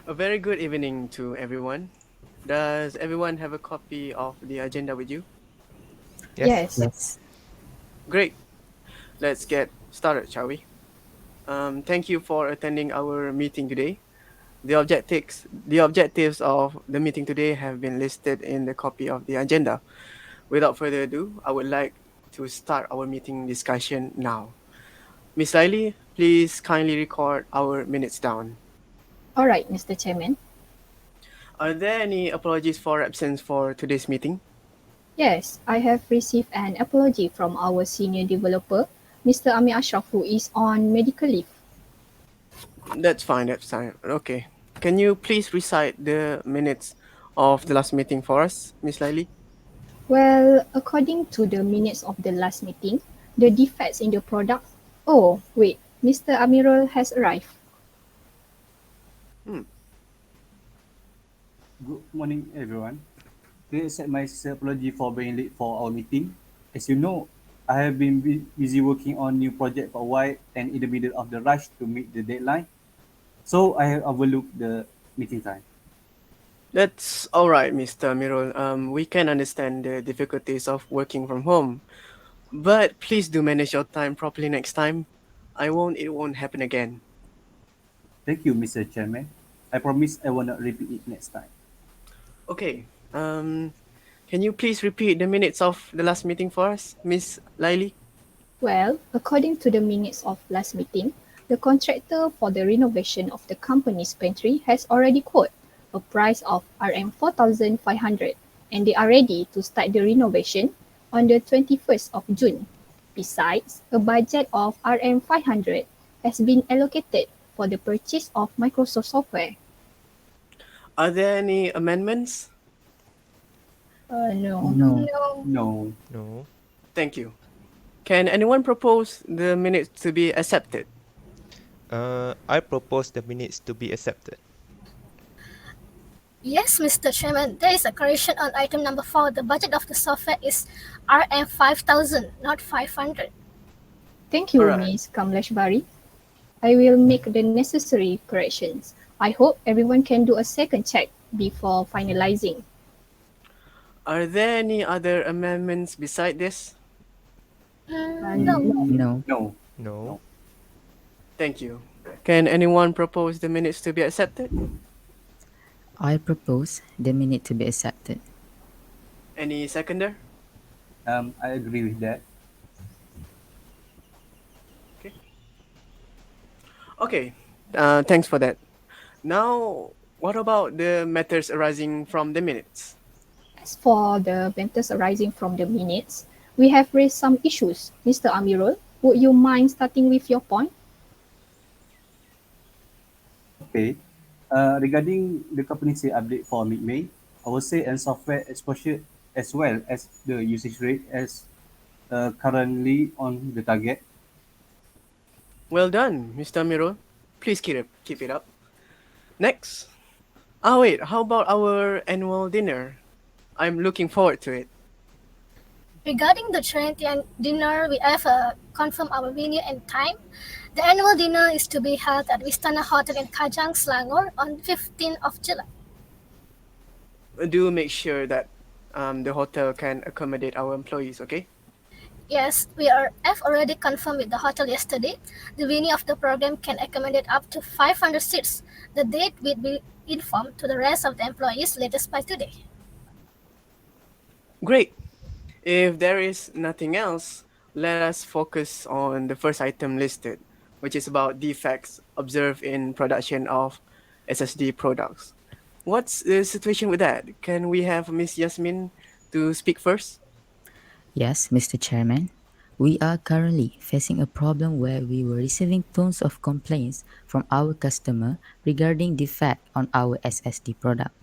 A very good evening to everyone. Does everyone have a copy of the agenda with you? Yes. Yes. Great. Let's get started, shall we? Thank you for attending our meeting today. The objectives of the meeting today have been listed in the copy of the agenda. Without further ado, I would like to start our meeting discussion now. Miss Riley, please kindly record our minutes down. All right, Mr. Chairman. Are there any apologies for absence for today's meeting? Yes, I have received an apology from our senior developer, Mr. Amir Ashraf, who is on medical leave. That's fine. That's fine. Okay. Can you please recite the minutes of the last meeting for us, Miss Lily? Well, according to the minutes of the last meeting, the defects in the product. Oh, wait, Mr. Amirul has arrived. Hmm. Good morning, everyone. Please accept my sincere apology for being late for our meeting. As you know, I have been busy working on new project for a while and in the middle of the rush to meet the deadline, so I have overlooked the meeting time. That's all right, Mr. Mirul. We can understand the difficulties of working from home, but please do manage your time properly next time. It won't happen again. Thank you, Mr. Chairman. I promise I will not repeat it next time. Okay. Can you please repeat the minutes of the last meeting for us, Miss Lily? Well, according to the minutes of last meeting, the contractor for the renovation of the company's pantry has already quoted a price of Rm 4,500 and they are ready to start the renovation on the 21st of June. Besides, a budget of Rm 500 has been allocated for the purchase of Microsoft software. Are there any amendments? No. No. No, No. Thank you. Can anyone propose the minutes to be accepted? I propose the minutes to be accepted. Yes, Mr. Chairman, there is a correction on item number 4. The budget of the software is RM 5000, not 500. Thank All you, right. Ms. Kamleshbari. I will make the necessary corrections. I hope everyone can do a second check before finalizing. Are there any other amendments beside this? No. No. no, No. no. Thank you. Can anyone propose the minutes to be accepted? I propose the minute to be accepted. Any seconder? I agree with that. Okay. Okay. Thanks for that. Now, what about the matters arising from the minutes? As for the matters arising from the minutes, we have raised some issues. Mr. Amirul, would you mind starting with your point? Okay. Regarding the company say update for mid-May, I would say and software exposure as well as the usage rate as currently on the target. Well done, Mr. Miro. Please keep it up. Next. Oh wait, how about our annual dinner? I'm looking forward to it. Regarding the charity and dinner, we have confirmed our venue and time. The annual dinner is to be held at Vistana Hotel in Kajang, Selangor on 15th of July. Do make sure that the hotel can accommodate our employees, okay? Yes, have already confirmed with the hotel yesterday. The venue of the program can accommodate up to 500 seats. The date will be informed to the rest of the employees latest by today. Great. If there is nothing else, let us focus on the first item listed, which is about defects observed in production of SSD products. What's the situation with that? Can we have Miss Yasmin to speak first? Yes, Mr. Chairman. We are currently facing a problem where we were receiving tons of complaints from our customer regarding defect on our SSD product.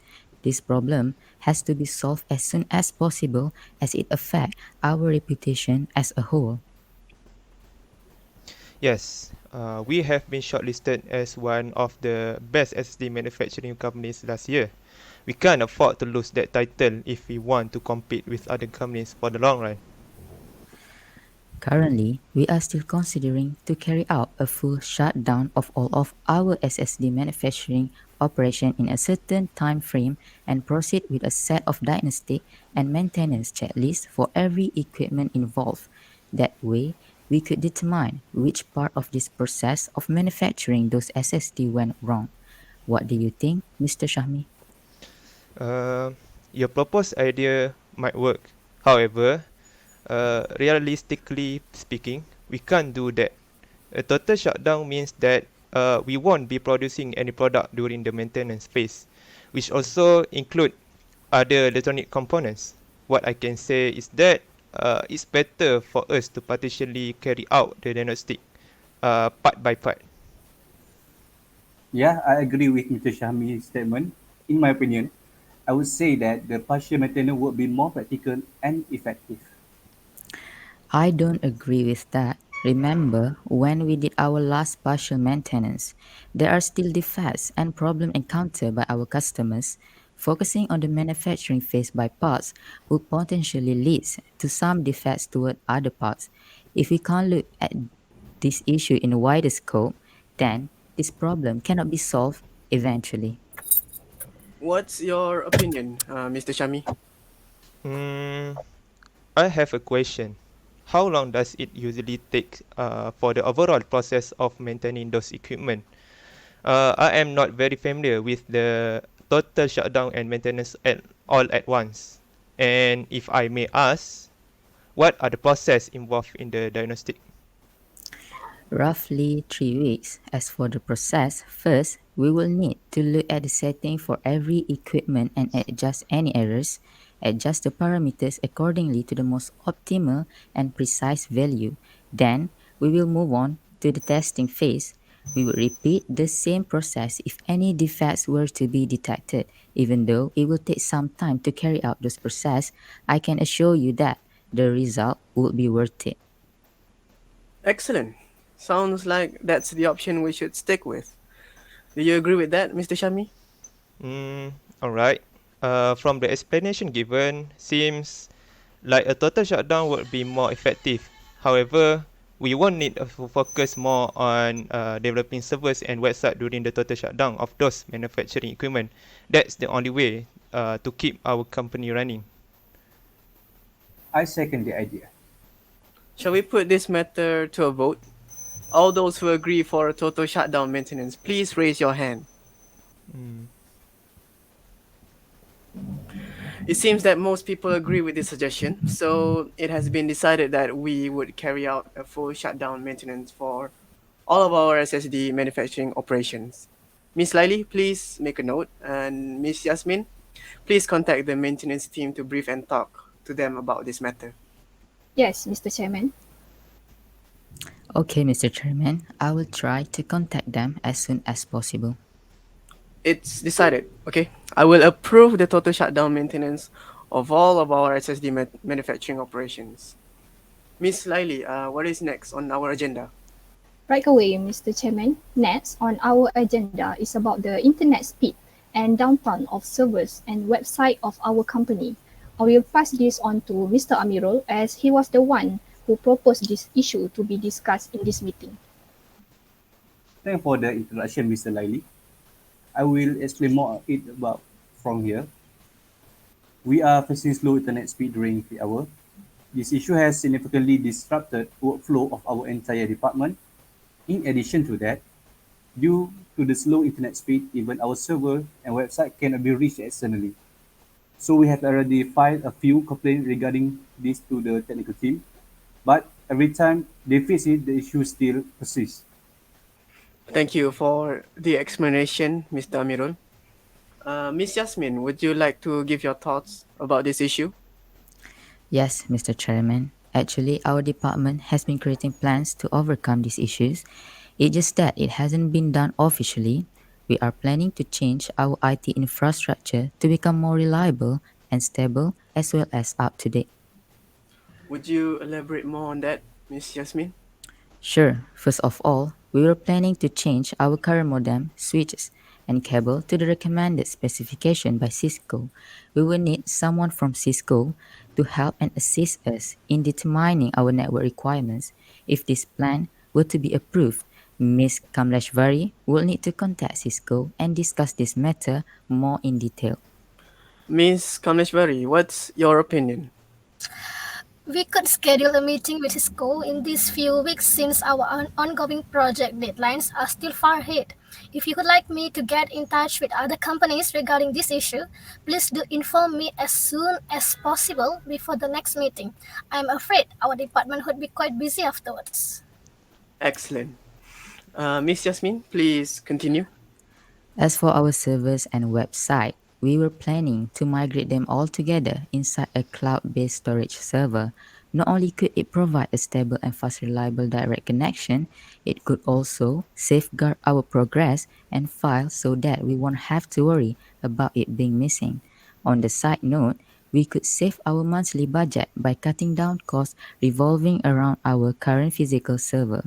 This problem has to be solved as soon as possible as it affects our reputation as a whole. Yes. We have been shortlisted as one of the best SSD manufacturing companies last year. We can't afford to lose that title if we want to compete with other companies for the long run. Currently, we are still considering to carry out a full shutdown of all of our SSD manufacturing operation in a certain time frame and proceed with a set of diagnostic and maintenance checklists for every equipment involved. That way, we could determine which part of this process of manufacturing those SSD went wrong. What do you think, Mr. Shahmi? Uh, your proposed idea might work. However, realistically speaking, we can't do that. A total shutdown means that we won't be producing any product during the maintenance phase, which also include other electronic components. What I can say is that it's better for us to partially carry out the diagnostic part by part. Yeah, I agree with Mr. Shahmi's statement. In my opinion, I would say that the partial maintenance would be more practical and effective. I don't agree with that. Remember, when we did our last partial maintenance, there are still defects and problems encountered by our customers. Focusing on the manufacturing phase by parts would potentially lead to some defects toward other parts. If we can't look at this issue in a wider scope, then this problem cannot be solved eventually. What's your opinion, Mr. Shami? Hmm, I have a question. How long does it usually take for the overall process of maintaining those equipment? I am not very familiar with the total shutdown and maintenance all at once. And if I may ask, what are the process involved in the diagnostic? Roughly 3 weeks. As for the process, first, we will need to look at the setting for every equipment and adjust any errors, adjust the parameters accordingly to the most optimal and precise value. Then, we will move on to the testing phase. We will repeat the same process if any defects were to be detected. Even though it will take some time to carry out this process, I can assure you that the result will be worth it. Excellent. Sounds like that's the option we should stick with. Do you agree with that, Mr. Shami? Mm, all right. From the explanation given, seems like a total shutdown would be more effective. However, we won't need to focus more on developing servers and website during the total shutdown of those manufacturing equipment. That's the only way to keep our company running. I second the idea. Shall we put this matter to a vote? All those who agree for a total shutdown maintenance, please raise your hand. Mm. It seems that most people agree with this suggestion, so it has been decided that we would carry out a full shutdown maintenance for all of our SSD manufacturing operations. Miss Lily, please make a note, and Miss Yasmin, please contact the maintenance team to brief and talk to them about this matter. Yes, Mr. Chairman. Okay, Mr. Chairman, I will try to contact them as soon as possible. It's decided, okay? I will approve the total shutdown maintenance of all of our SSD manufacturing operations. Miss Lily, what is next on our agenda? Right away, Mr. Chairman. Next on our agenda is about the internet speed and downtime of servers and website of our company. I will pass this on to Mr. Amirul as he was the one who proposed this issue to be discussed in this meeting. Thanks for the introduction, Mr. Laili. I will explain more it about from here. We are facing slow internet speed during peak hour. This issue has significantly disrupted workflow of our entire department. In addition to that, due to the slow internet speed, even our server and website cannot be reached externally. So we have already filed a few complaints regarding this to the technical team, but every time they fix it, the issue still persists. Thank you for the explanation, Mr. Amirul. Miss Yasmin, would you like to give your thoughts about this issue? Yes, Mr. Chairman. Actually, our department has been creating plans to overcome these issues. It's just that it hasn't been done officially. We are planning to change our IT infrastructure to become more reliable and stable as well as up to date. Would you elaborate more on that, Miss Yasmin? Sure, first of all, we were planning to change our current modem, switches, and cable to the recommended specification by Cisco. We will need someone from Cisco to help and assist us in determining our network requirements. If this plan were to be approved, Ms. Kamleshvari will need to contact Cisco and discuss this matter more in detail. Miss Kameshwari, what's your opinion? We could schedule a meeting with Cisco in these few weeks since our ongoing project deadlines are still far ahead. If you would like me to get in touch with other companies regarding this issue, please do inform me as soon as possible before the next meeting. I'm afraid our department would be quite busy afterwards. Excellent. Miss Jasmine, please continue. As for our servers and website, we were planning to migrate them all together inside a cloud-based storage server. Not only could it provide a stable and fast reliable direct connection, it could also safeguard our progress and files so that we won't have to worry about it being missing. On the side note, we could save our monthly budget by cutting down costs revolving around our current physical server.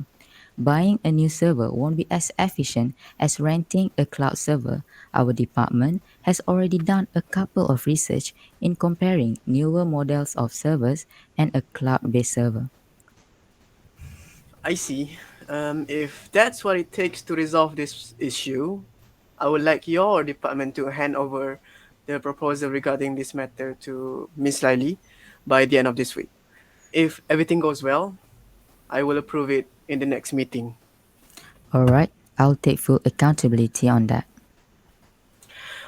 Buying a new server won't be as efficient as renting a cloud server. Our department has already done a couple of research in comparing newer models of servers and a cloud-based server. I see. If that's what it takes to resolve this issue, I would like your department to hand over the proposal regarding this matter to Miss Lily by the end of this week. If everything goes well, I will approve it in the next meeting. Alright, I'll take full accountability on that.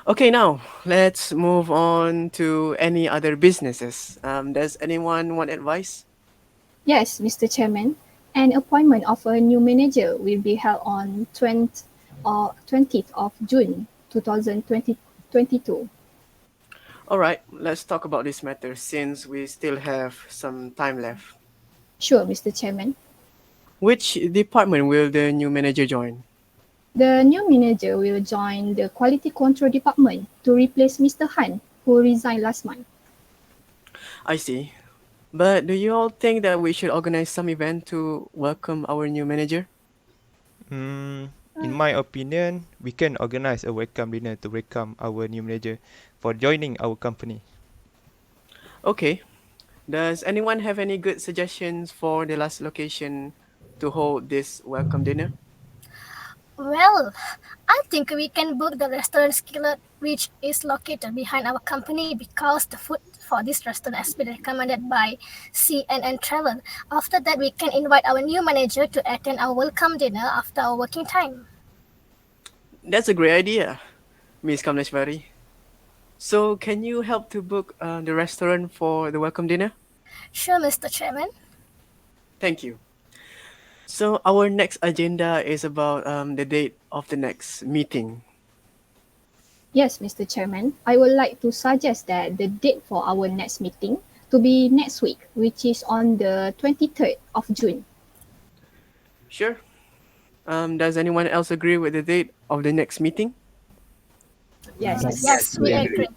Okay, now let's move on to any other businesses. Does anyone want advice? Yes, Mr. Chairman. An appointment of a new manager will be held on 20th of June 2022. All right, let's talk about this matter since we still have some time left. Sure, Mr. Chairman. Which department will the new manager join? The new manager will join the Quality Control Department to replace Mr. Han, who resigned last month. I see. But do you all think that we should organize some event to welcome our new manager? In my opinion, we can organize a welcome dinner to welcome our new manager for joining our company. Okay. Does anyone have any good suggestions for the last location to hold this welcome dinner? Well, I think we can book the restaurant Skillet, which is located behind our company because the food for this restaurant has been recommended by CNN Travel. After that, we can invite our new manager to attend our welcome dinner after our working time. That's a great idea, Miss Kamleshwari. So, can you help to book the restaurant for the welcome dinner? Sure, Mr. Chairman. Thank you. So, our next agenda is about the date of the next meeting. Yes, Mr. Chairman. I would like to suggest that the date for our next meeting to be next week, which is on the 23rd of June. Sure. Does anyone else agree with the date of the next meeting? Yes, Yes, we agree.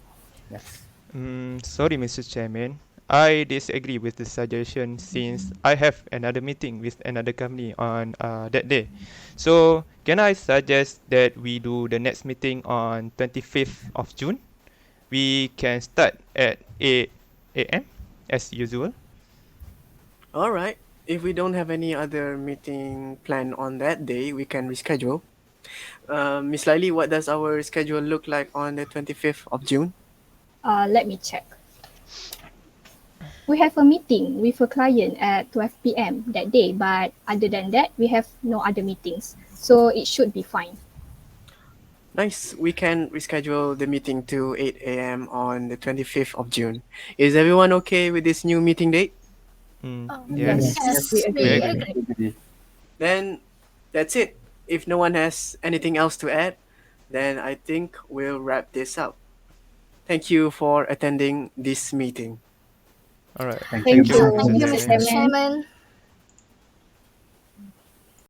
Sorry, Mr. Chairman. I disagree with the suggestion since I have another meeting with another company on that day. So, can I suggest that we do the next meeting on 25th of June? We can start at 8 a.m. as usual. All right. If we don't have any other meeting planned on that day, we can reschedule. Miss Lily, what does our schedule look like on the 25th of June? Let me check. We have a meeting with a client at 12 p.m. that day, but other than that, we have no other meetings. So it should be fine. Nice. We can reschedule the meeting to 8 a.m. on the 25th of June. Is everyone okay with this new meeting date? Yes. Yes, we we agree. agree. Then that's it. If no one has anything else to add, then I think we'll wrap this up. Thank you for attending this meeting. All right. Thank you. Thank you, Mr. Mr. Chairman.